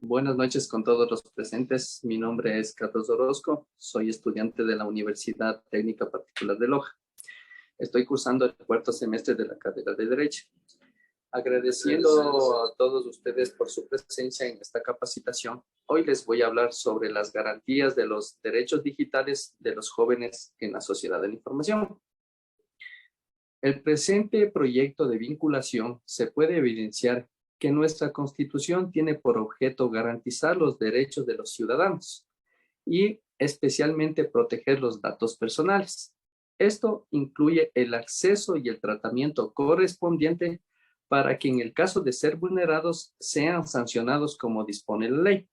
Buenas noches con todos los presentes. Mi nombre es Carlos Orozco. Soy estudiante de la Universidad Técnica Particular de Loja. Estoy cursando el cuarto semestre de la carrera de Derecho. Agradeciendo a todos ustedes por su presencia en esta capacitación, hoy les voy a hablar sobre las garantías de los derechos digitales de los jóvenes en la sociedad de la información. El presente proyecto de vinculación se puede evidenciar que nuestra Constitución tiene por objeto garantizar los derechos de los ciudadanos y especialmente proteger los datos personales. Esto incluye el acceso y el tratamiento correspondiente para que en el caso de ser vulnerados sean sancionados como dispone la ley.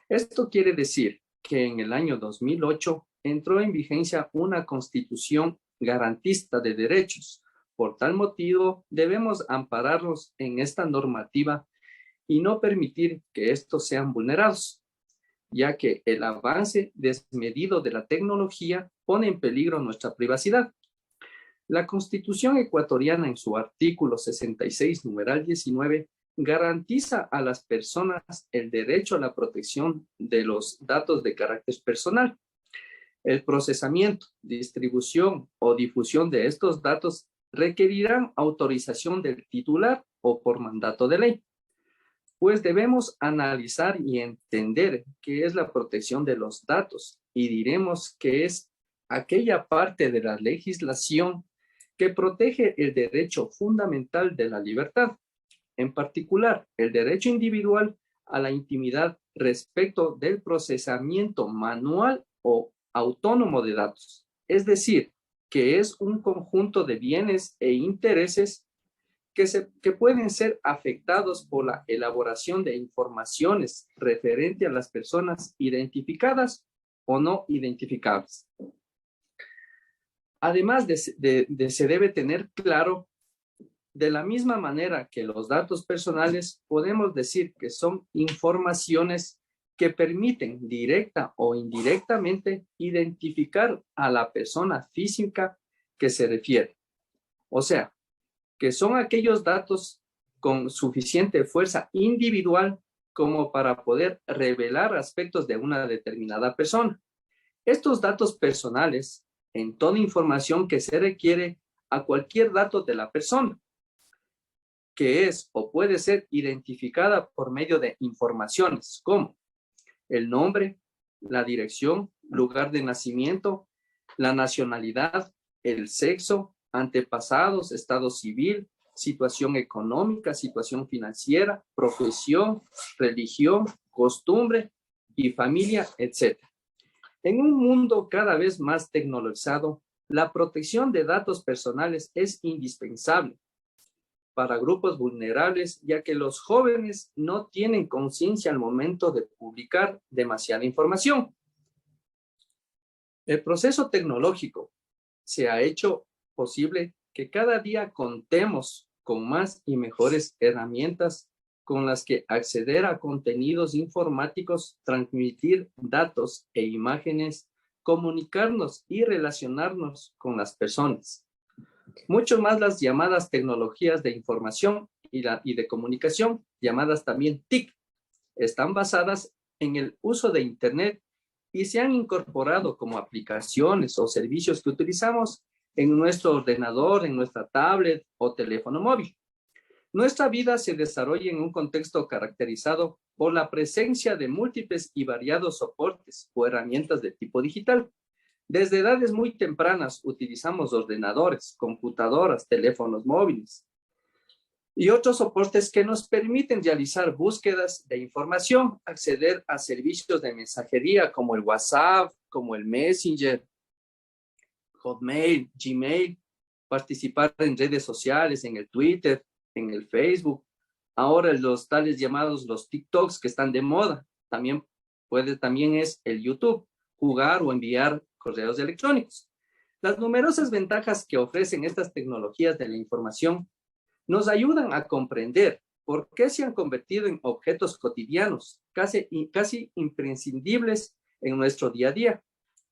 Esto quiere decir que en el año 2008 entró en vigencia una Constitución garantista de derechos. Por tal motivo, debemos ampararnos en esta normativa y no permitir que estos sean vulnerados, ya que el avance desmedido de la tecnología pone en peligro nuestra privacidad. La Constitución ecuatoriana, en su artículo 66, numeral 19, garantiza a las personas el derecho a la protección de los datos de carácter personal. El procesamiento, distribución o difusión de estos datos requerirán autorización del titular o por mandato de ley. Pues debemos analizar y entender qué es la protección de los datos y diremos que es aquella parte de la legislación que protege el derecho fundamental de la libertad, en particular el derecho individual a la intimidad respecto del procesamiento manual o autónomo de datos, es decir, que es un conjunto de bienes e intereses que pueden ser afectados por la elaboración de informaciones referente a las personas identificadas o no identificadas. Además se debe tener claro, de la misma manera que los datos personales, podemos decir que son informaciones que permiten directa o indirectamente identificar a la persona física que se refiere. O sea, que son aquellos datos con suficiente fuerza individual como para poder revelar aspectos de una determinada persona. Estos datos personales, en toda información que se requiere a cualquier dato de la persona, que es o puede ser identificada por medio de informaciones como el nombre, la dirección, lugar de nacimiento, la nacionalidad, el sexo, antepasados, estado civil, situación económica, situación financiera, profesión, religión, costumbre y familia, etc. En un mundo cada vez más tecnologizado, la protección de datos personales es indispensable para grupos vulnerables, ya que los jóvenes no tienen conciencia al momento de publicar demasiada información. El proceso tecnológico se ha hecho posible que cada día contemos con más y mejores herramientas con las que acceder a contenidos informáticos, transmitir datos e imágenes, comunicarnos y relacionarnos con las personas. Mucho más las llamadas tecnologías de información y de comunicación, llamadas también TIC, están basadas en el uso de Internet y se han incorporado como aplicaciones o servicios que utilizamos en nuestro ordenador, en nuestra tablet o teléfono móvil. Nuestra vida se desarrolla en un contexto caracterizado por la presencia de múltiples y variados soportes o herramientas de tipo digital. Desde edades muy tempranas utilizamos ordenadores, computadoras, teléfonos móviles y otros soportes que nos permiten realizar búsquedas de información, acceder a servicios de mensajería como el WhatsApp, como el Messenger, Hotmail, Gmail, participar en redes sociales, en el Twitter, en el Facebook. Ahora los tales llamados los TikToks que están de moda. También es el YouTube, jugar o enviar correos electrónicos. Las numerosas ventajas que ofrecen estas tecnologías de la información nos ayudan a comprender por qué se han convertido en objetos cotidianos, casi imprescindibles en nuestro día a día.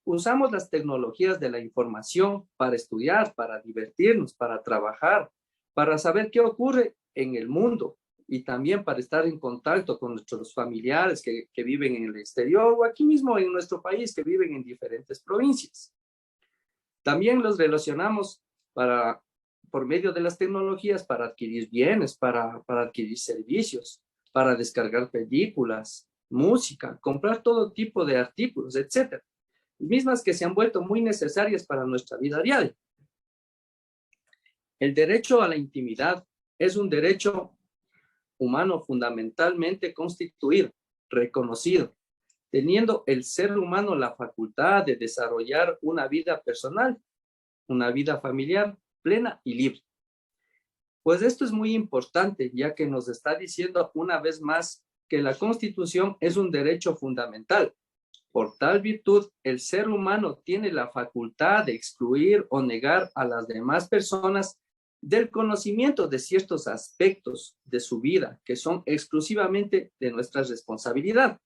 Usamos las tecnologías de la información para estudiar, para divertirnos, para trabajar, para saber qué ocurre en el mundo y también para estar en contacto con nuestros familiares que viven en el exterior o aquí mismo en nuestro país que viven en diferentes provincias. También los relacionamos por medio de las tecnologías para adquirir bienes, para adquirir servicios, para descargar películas, música, comprar todo tipo de artículos, etcétera. Mismas que se han vuelto muy necesarias para nuestra vida diaria. El derecho a la intimidad es un derecho humano fundamentalmente constituido, reconocido, teniendo el ser humano la facultad de desarrollar una vida personal, una vida familiar plena y libre. Pues esto es muy importante, ya que nos está diciendo una vez más que la Constitución es un derecho fundamental. Por tal virtud, el ser humano tiene la facultad de excluir o negar a las demás personas del conocimiento de ciertos aspectos de su vida que son exclusivamente de nuestra responsabilidad.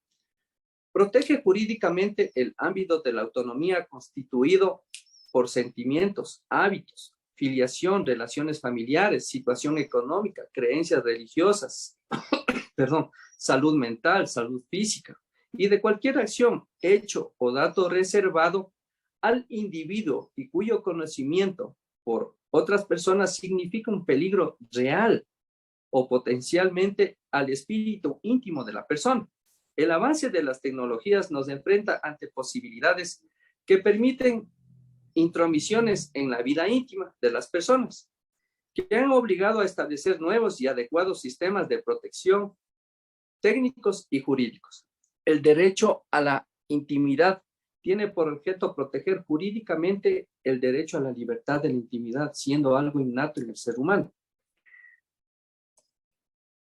Protege jurídicamente el ámbito de la autonomía constituido por sentimientos, hábitos, filiación, relaciones familiares, situación económica, creencias religiosas, salud mental, salud física, y de cualquier acción, hecho o dato reservado al individuo y cuyo conocimiento por otras personas significa un peligro real o potencialmente al espíritu íntimo de la persona. El avance de las tecnologías nos enfrenta ante posibilidades que permiten intromisiones en la vida íntima de las personas, que han obligado a establecer nuevos y adecuados sistemas de protección técnicos y jurídicos. El derecho a la intimidad tiene por objeto proteger jurídicamente el derecho a la libertad de la intimidad, siendo algo innato en el ser humano.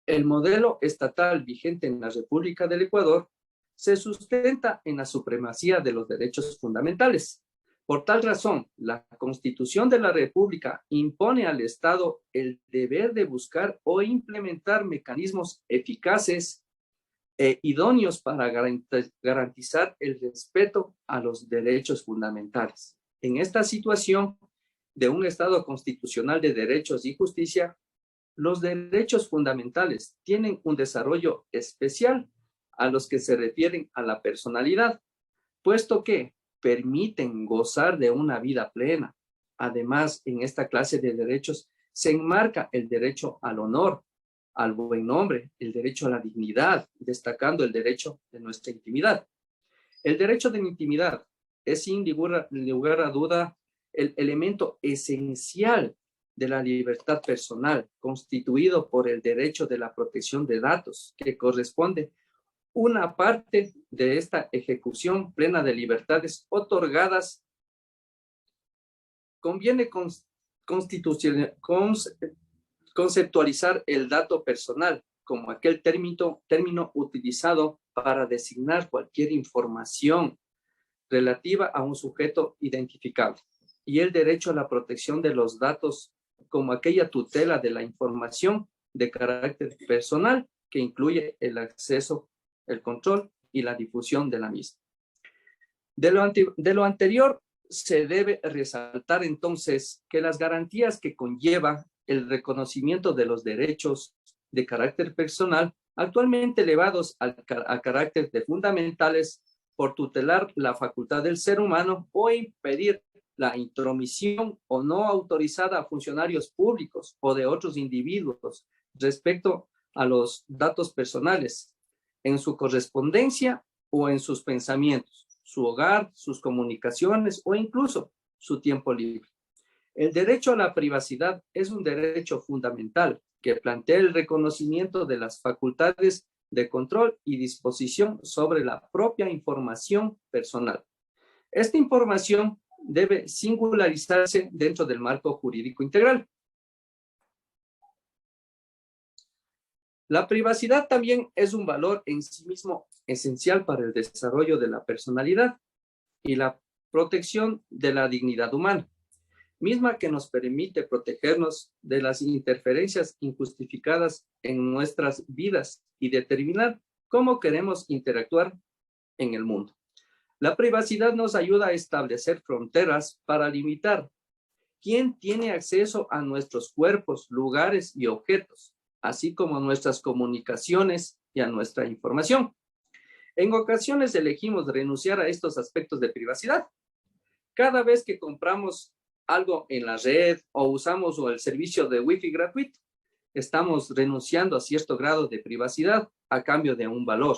El modelo estatal vigente en la República del Ecuador se sustenta en la supremacía de los derechos fundamentales. Por tal razón, la Constitución de la República impone al Estado el deber de buscar o implementar mecanismos eficaces e idóneos para garantizar el respeto a los derechos fundamentales. En esta situación de un Estado constitucional de derechos y justicia, los derechos fundamentales tienen un desarrollo especial a los que se refieren a la personalidad, puesto que permiten gozar de una vida plena. Además, en esta clase de derechos se enmarca el derecho al honor, al buen nombre, el derecho a la dignidad, destacando el derecho de nuestra intimidad. El derecho de la intimidad es sin lugar a duda el elemento esencial de la libertad personal, constituido por el derecho de la protección de datos, que corresponde una parte de esta ejecución plena de libertades otorgadas. Conviene conceptualizar el dato personal como aquel término utilizado para designar cualquier información relativa a un sujeto identificable, y el derecho a la protección de los datos como aquella tutela de la información de carácter personal que incluye el acceso, el control y la difusión de la misma. De lo anterior, se debe resaltar entonces que las garantías que conlleva el reconocimiento de los derechos de carácter personal, actualmente elevados a carácter de fundamentales por tutelar la facultad del ser humano o impedir la intromisión o no autorizada a funcionarios públicos o de otros individuos respecto a los datos personales en su correspondencia o en sus pensamientos, su hogar, sus comunicaciones o incluso su tiempo libre. El derecho a la privacidad es un derecho fundamental que plantea el reconocimiento de las facultades de control y disposición sobre la propia información personal. Esta información debe singularizarse dentro del marco jurídico integral. La privacidad también es un valor en sí mismo esencial para el desarrollo de la personalidad y la protección de la dignidad humana, misma que nos permite protegernos de las interferencias injustificadas en nuestras vidas y determinar cómo queremos interactuar en el mundo. La privacidad nos ayuda a establecer fronteras para limitar quién tiene acceso a nuestros cuerpos, lugares y objetos, así como nuestras comunicaciones y a nuestra información. En ocasiones elegimos renunciar a estos aspectos de privacidad. Cada vez que compramos algo en la red o usamos el servicio de Wi-Fi gratuito, estamos renunciando a cierto grado de privacidad a cambio de un valor.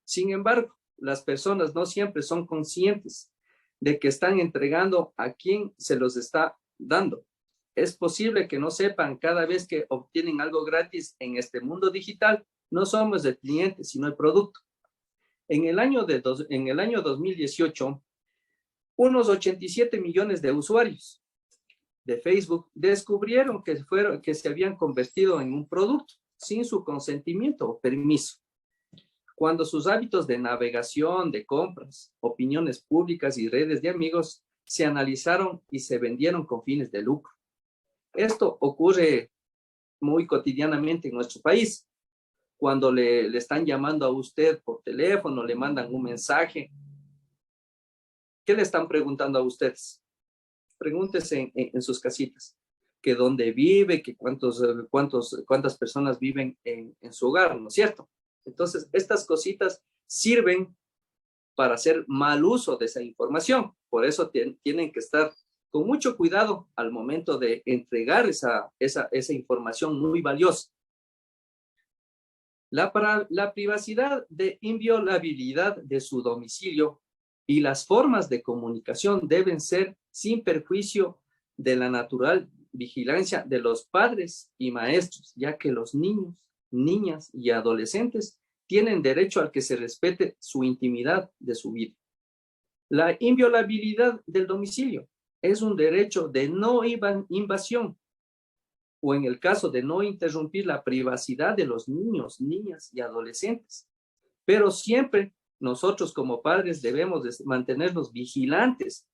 Sin embargo, las personas no siempre son conscientes de que están entregando a quien se los está dando. Es posible que no sepan cada vez que obtienen algo gratis en este mundo digital, no somos el cliente, sino el producto. En el año 2018, unos 87 millones de usuarios de Facebook descubrieron que se habían convertido en un producto sin su consentimiento o permiso. Cuando sus hábitos de navegación, de compras, opiniones públicas y redes de amigos se analizaron y se vendieron con fines de lucro. Esto ocurre muy cotidianamente en nuestro país. Cuando le están llamando a usted por teléfono, le mandan un mensaje, ¿qué le están preguntando a ustedes? Pregúntese en sus casitas, que dónde vive, que cuántas personas viven en su hogar, ¿no es cierto? Entonces, estas cositas sirven para hacer mal uso de esa información. Por eso tienen que estar con mucho cuidado al momento de entregar esa información muy valiosa. La privacidad de inviolabilidad de su domicilio y las formas de comunicación deben ser sin perjuicio de la natural vigilancia de los padres y maestros, ya que los niños, niñas y adolescentes tienen derecho al que se respete su intimidad de su vida. La inviolabilidad del domicilio es un derecho de no invasión, o en el caso de no interrumpir la privacidad de los niños, niñas y adolescentes. Pero siempre nosotros como padres debemos mantenernos vigilantes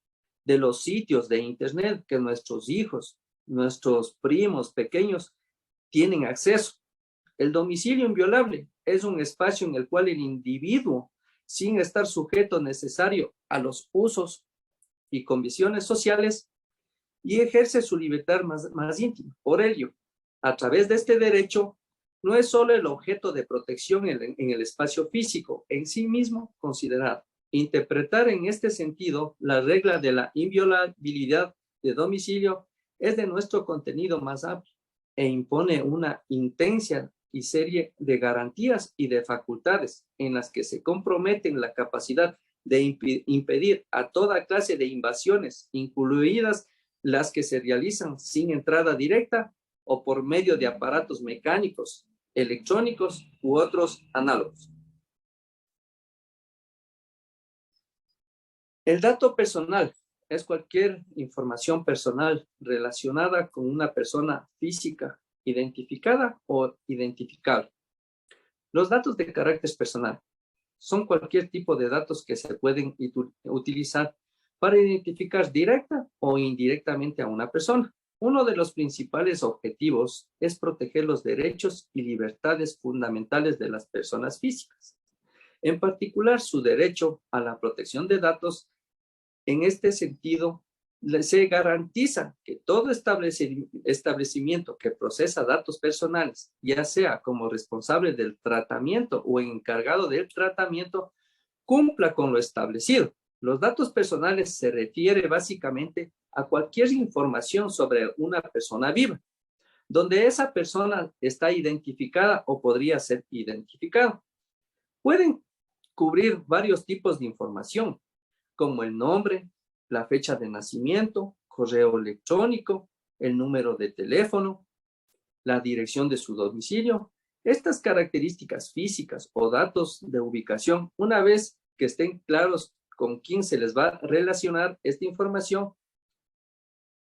de los sitios de internet que nuestros hijos, nuestros primos pequeños tienen acceso. El domicilio inviolable es un espacio en el cual el individuo, sin estar sujeto necesario a los usos y condiciones sociales, y ejerce su libertad más íntima. Por ello, a través de este derecho, no es solo el objeto de protección en el espacio físico en sí mismo considerado. Interpretar en este sentido la regla de la inviolabilidad de domicilio es de nuestro contenido más amplio e impone una intensa y serie de garantías y de facultades en las que se comprometen la capacidad de impedir a toda clase de invasiones, incluidas las que se realizan sin entrada directa o por medio de aparatos mecánicos, electrónicos u otros análogos. El dato personal es cualquier información personal relacionada con una persona física identificada o identificable. Los datos de carácter personal son cualquier tipo de datos que se pueden utilizar para identificar directa o indirectamente a una persona. Uno de los principales objetivos es proteger los derechos y libertades fundamentales de las personas físicas, en particular su derecho a la protección de datos. En este sentido, se garantiza que todo establecimiento que procesa datos personales, ya sea como responsable del tratamiento o encargado del tratamiento, cumpla con lo establecido. Los datos personales se refiere básicamente a cualquier información sobre una persona viva, donde esa persona está identificada o podría ser identificada. Pueden cubrir varios tipos de información, como el nombre, la fecha de nacimiento, correo electrónico, el número de teléfono, la dirección de su domicilio. Estas características físicas o datos de ubicación, una vez que estén claros con quién se les va a relacionar esta información,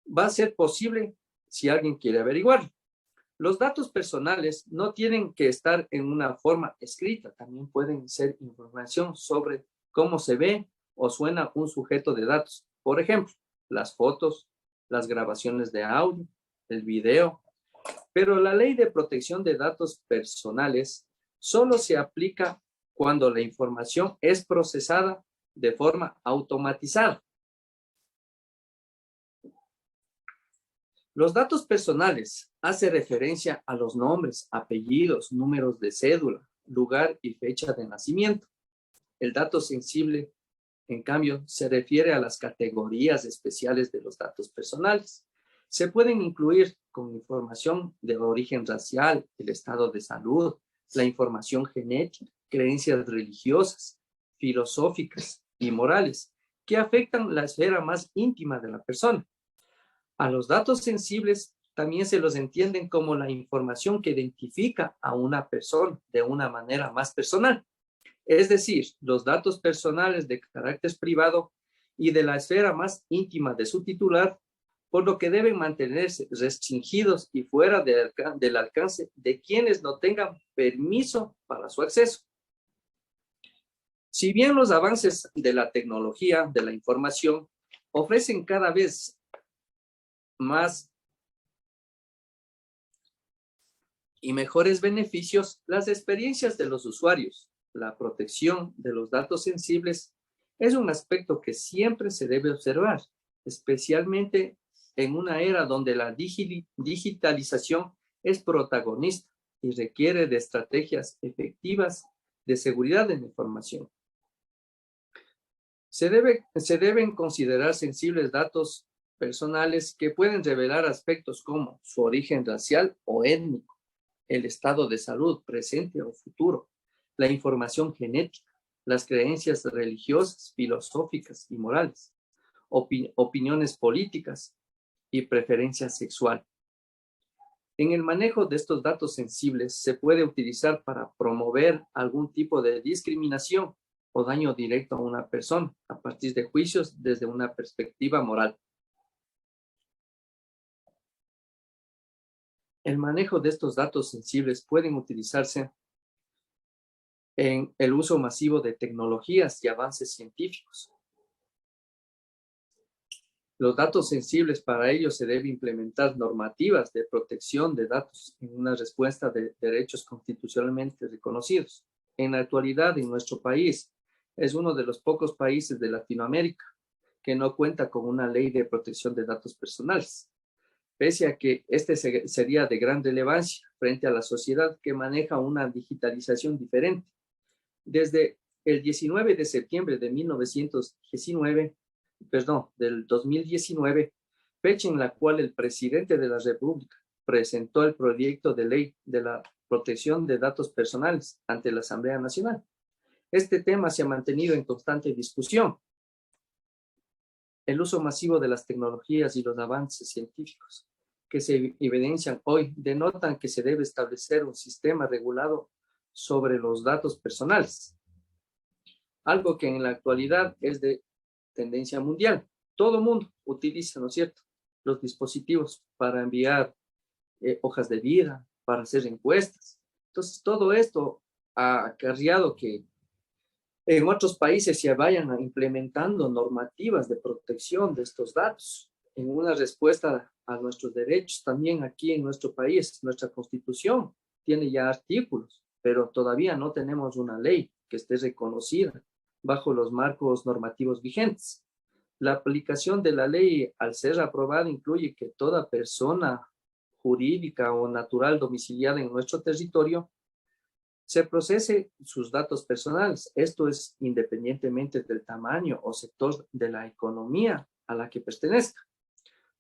va a ser posible si alguien quiere averiguar. Los datos personales no tienen que estar en una forma escrita, también pueden ser información sobre cómo se ve o suena un sujeto de datos. Por ejemplo, las fotos, las grabaciones de audio, el video. Pero la ley de protección de datos personales solo se aplica cuando la información es procesada de forma automatizada. Los datos personales hacen referencia a los nombres, apellidos, números de cédula, lugar y fecha de nacimiento. El dato sensible, en cambio, se refiere a las categorías especiales de los datos personales. Se pueden incluir con información de origen racial, el estado de salud, la información genética, creencias religiosas, filosóficas y morales que afectan la esfera más íntima de la persona. A los datos sensibles también se los entienden como la información que identifica a una persona de una manera más personal. Es decir, los datos personales de carácter privado y de la esfera más íntima de su titular, por lo que deben mantenerse restringidos y fuera del alcance de quienes no tengan permiso para su acceso. Si bien los avances de la tecnología de la información ofrecen cada vez más y mejores beneficios, las experiencias de los usuarios, la protección de los datos sensibles, es un aspecto que siempre se debe observar, especialmente en una era donde la digitalización es protagonista y requiere de estrategias efectivas de seguridad de la información. Se deben considerar sensibles datos personales que pueden revelar aspectos como su origen racial o étnico, el estado de salud presente o futuro, la información genética, las creencias religiosas, filosóficas y morales, opiniones políticas y preferencia sexual. En el manejo de estos datos sensibles se puede utilizar para promover algún tipo de discriminación o daño directo a una persona a partir de juicios desde una perspectiva moral. El manejo de estos datos sensibles pueden utilizarse en el uso masivo de tecnologías y avances científicos. Los datos sensibles, para ello se debe implementar normativas de protección de datos en una respuesta de derechos constitucionalmente reconocidos. En la actualidad, en nuestro país, es uno de los pocos países de Latinoamérica que no cuenta con una ley de protección de datos personales, pese a que este sería de gran relevancia frente a la sociedad que maneja una digitalización diferente. Desde el 19 de septiembre de 2019, fecha en la cual el presidente de la República presentó el proyecto de ley de la protección de datos personales ante la Asamblea Nacional. Este tema se ha mantenido en constante discusión. El uso masivo de las tecnologías y los avances científicos que se evidencian hoy denotan que se debe establecer un sistema regulado sobre los datos personales, algo que en la actualidad es de tendencia mundial. Todo mundo utiliza, ¿no es cierto?, los dispositivos para enviar hojas de vida, para hacer encuestas. Entonces, todo esto ha acarreado que en otros países se vayan implementando normativas de protección de estos datos en una respuesta a nuestros derechos. También aquí en nuestro país, nuestra Constitución tiene ya artículos, pero todavía no tenemos una ley que esté reconocida bajo los marcos normativos vigentes. La aplicación de la ley, al ser aprobada, incluye que toda persona jurídica o natural domiciliada en nuestro territorio se procese sus datos personales. Esto es independientemente del tamaño o sector de la economía a la que pertenezca.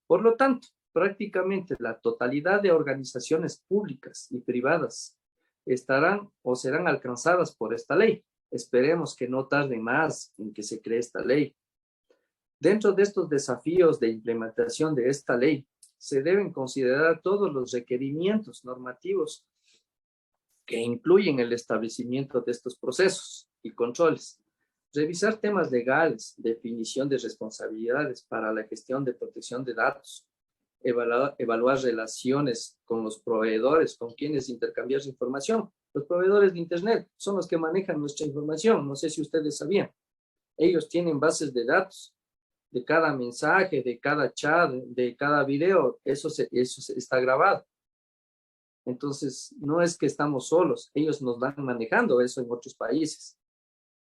Por lo tanto, prácticamente la totalidad de organizaciones públicas y privadas estarán o serán alcanzadas por esta ley. Esperemos que no tarde más en que se cree esta ley. Dentro de estos desafíos de implementación de esta ley, se deben considerar todos los requerimientos normativos que incluyen el establecimiento de estos procesos y controles. Revisar temas legales, definición de responsabilidades para la gestión de protección de datos, evaluar relaciones con los proveedores, con quienes intercambiar información. Los proveedores de Internet son los que manejan nuestra información. No sé si ustedes sabían. Ellos tienen bases de datos de cada mensaje, de cada chat, de cada video. Eso está grabado. Entonces, no es que estamos solos. Ellos nos van manejando eso en otros países.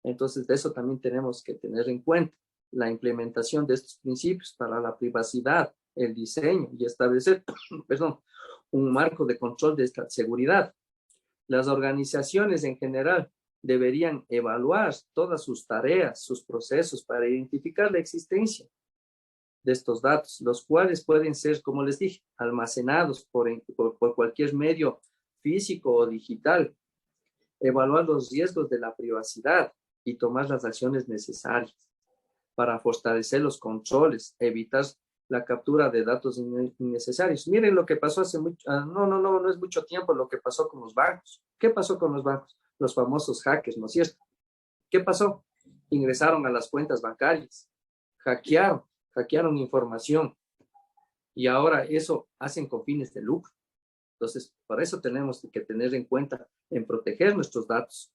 Entonces, de eso también tenemos que tener en cuenta la implementación de estos principios para la privacidad, el diseño y establecer, perdón, un marco de control de esta seguridad. Las organizaciones en general deberían evaluar todas sus tareas, sus procesos para identificar la existencia de estos datos, los cuales pueden ser, como les dije, almacenados por cualquier medio físico o digital, evaluar los riesgos de la privacidad y tomar las acciones necesarias para fortalecer los controles, evitar la captura de datos innecesarios. Miren lo que pasó hace mucho, no es mucho tiempo lo que pasó con los bancos. ¿Qué pasó con los bancos? Los famosos hackers, ¿no es cierto? ¿Qué pasó? Ingresaron a las cuentas bancarias, hackearon información y ahora eso hacen con fines de lucro. Entonces, por eso tenemos que tener en cuenta en proteger nuestros datos.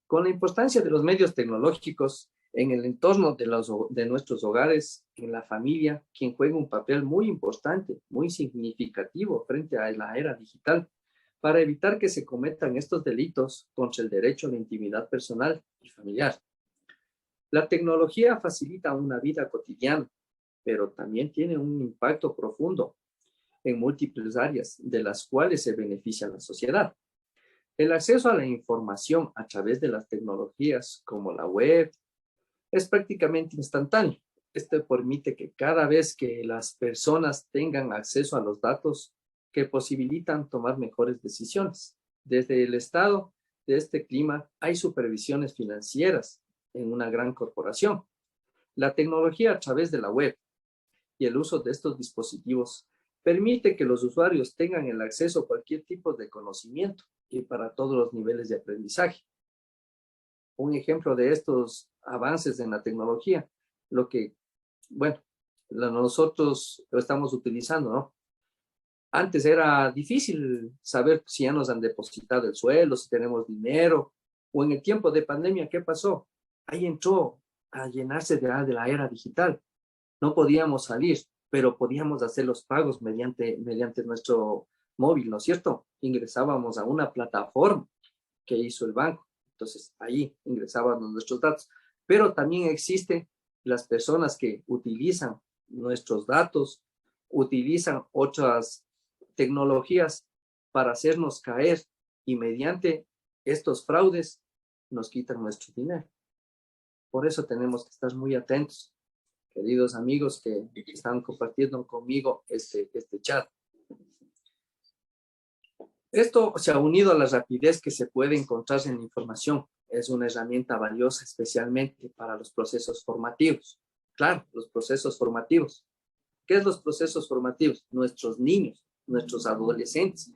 Con la importancia de los medios tecnológicos en el entorno de nuestros hogares, en la familia, quien juega un papel muy importante, muy significativo frente a la era digital, para evitar que se cometan estos delitos contra el derecho a la intimidad personal y familiar. La tecnología facilita una vida cotidiana, pero también tiene un impacto profundo en múltiples áreas de las cuales se beneficia la sociedad. El acceso a la información a través de las tecnologías como la web es prácticamente instantáneo. Esto permite que cada vez que las personas tengan acceso a los datos que posibilitan tomar mejores decisiones. Desde el estado de este clima hay supervisiones financieras en una gran corporación. La tecnología a través de la web y el uso de estos dispositivos permite que los usuarios tengan el acceso a cualquier tipo de conocimiento y para todos los niveles de aprendizaje. Un ejemplo de estos avances en la tecnología, lo que, bueno, nosotros lo estamos utilizando, ¿no? Antes era difícil saber si ya nos han depositado el sueldo, si tenemos dinero, o en el tiempo de pandemia, ¿qué pasó? Ahí entró a llenarse de la era digital. No podíamos salir, pero podíamos hacer los pagos mediante nuestro móvil, ¿no es cierto? Ingresábamos a una plataforma que hizo el banco. Entonces, ahí ingresábamos nuestros datos. Pero también existen las personas que utilizan nuestros datos, utilizan otras tecnologías para hacernos caer y mediante estos fraudes nos quitan nuestro dinero. Por eso tenemos que estar muy atentos, queridos amigos que están compartiendo conmigo este chat. Esto se ha unido a la rapidez que se puede encontrar en la información. Es una herramienta valiosa especialmente para los procesos formativos. Claro, los procesos formativos. ¿Qué es los procesos formativos? Nuestros niños, nuestros adolescentes.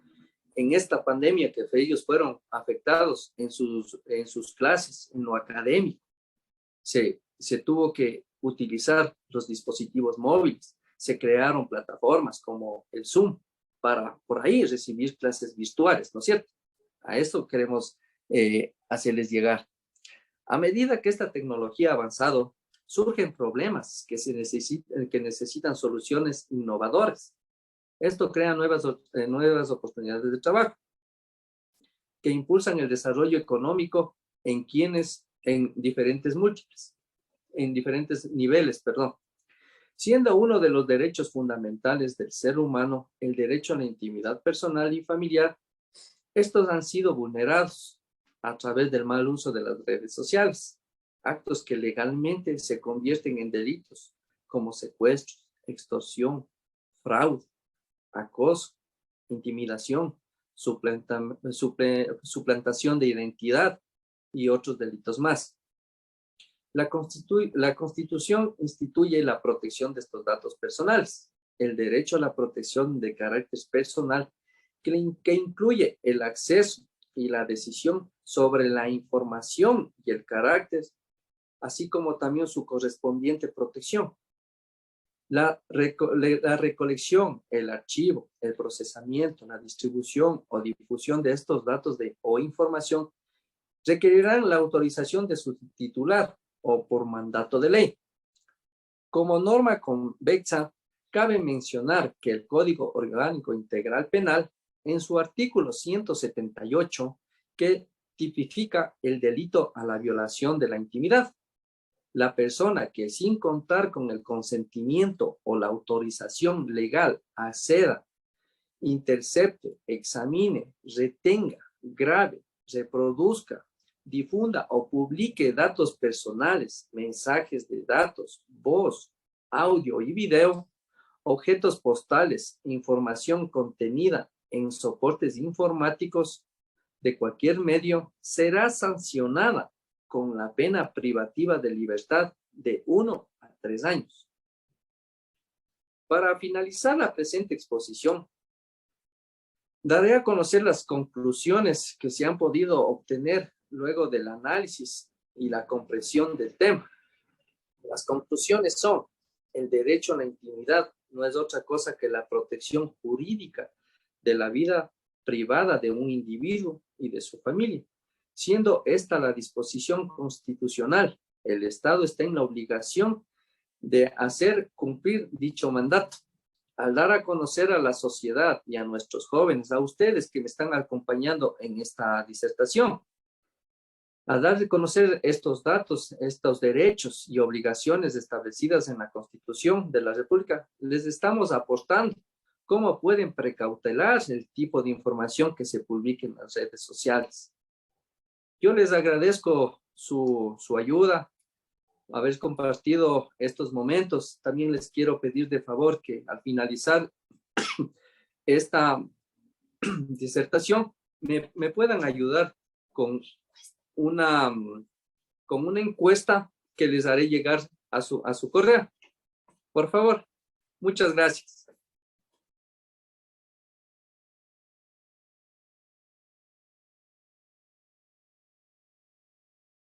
En esta pandemia que ellos fueron afectados en sus clases, en lo académico, se tuvo que utilizar los dispositivos móviles. Se crearon plataformas como el Zoom para por ahí recibir clases virtuales, ¿no es cierto? A esto queremos hacerles llegar. A medida que esta tecnología ha avanzado, surgen problemas que necesitan soluciones innovadoras. Esto crea nuevas oportunidades de trabajo que impulsan el desarrollo económico en diferentes niveles, perdón. Siendo uno de los derechos fundamentales del ser humano el derecho a la intimidad personal y familiar, estos han sido vulnerados a través del mal uso de las redes sociales, actos que legalmente se convierten en delitos como secuestros, extorsión, fraude, acoso, intimidación, suplantación de identidad y otros delitos más. La Constitución instituye la protección de estos datos personales, el derecho a la protección de carácter personal, que incluye el acceso y la decisión sobre la información y el carácter, así como también su correspondiente protección. La recolección, el archivo, el procesamiento, la distribución o difusión de estos datos o información requerirán la autorización de su titular o por mandato de ley. Como norma convexa, cabe mencionar que el Código Orgánico Integral Penal, en su artículo 178, que tipifica el delito a la violación de la intimidad, la persona que sin contar con el consentimiento o la autorización legal acceda, intercepte, examine, retenga, grabe, reproduzca, difunda o publique datos personales, mensajes de datos, voz, audio y video, objetos postales, información contenida en soportes informáticos de cualquier medio, será sancionada con la pena privativa de libertad de 1 a 3 años. Para finalizar la presente exposición, daré a conocer las conclusiones que se han podido obtener luego del análisis y la comprensión del tema. Las conclusiones son: el derecho a la intimidad no es otra cosa que la protección jurídica de la vida privada de un individuo y de su familia. Siendo esta la disposición constitucional, el Estado está en la obligación de hacer cumplir dicho mandato. Al dar a conocer a la sociedad y a nuestros jóvenes, a ustedes que me están acompañando en esta disertación, al dar a conocer estos datos, estos derechos y obligaciones establecidas en la Constitución de la República, les estamos aportando cómo pueden precautelar el tipo de información que se publique en las redes sociales. Yo les agradezco su ayuda, haber compartido estos momentos. También les quiero pedir de favor que al finalizar esta disertación me puedan ayudar con una encuesta que les haré llegar a su correo. Por favor, muchas gracias.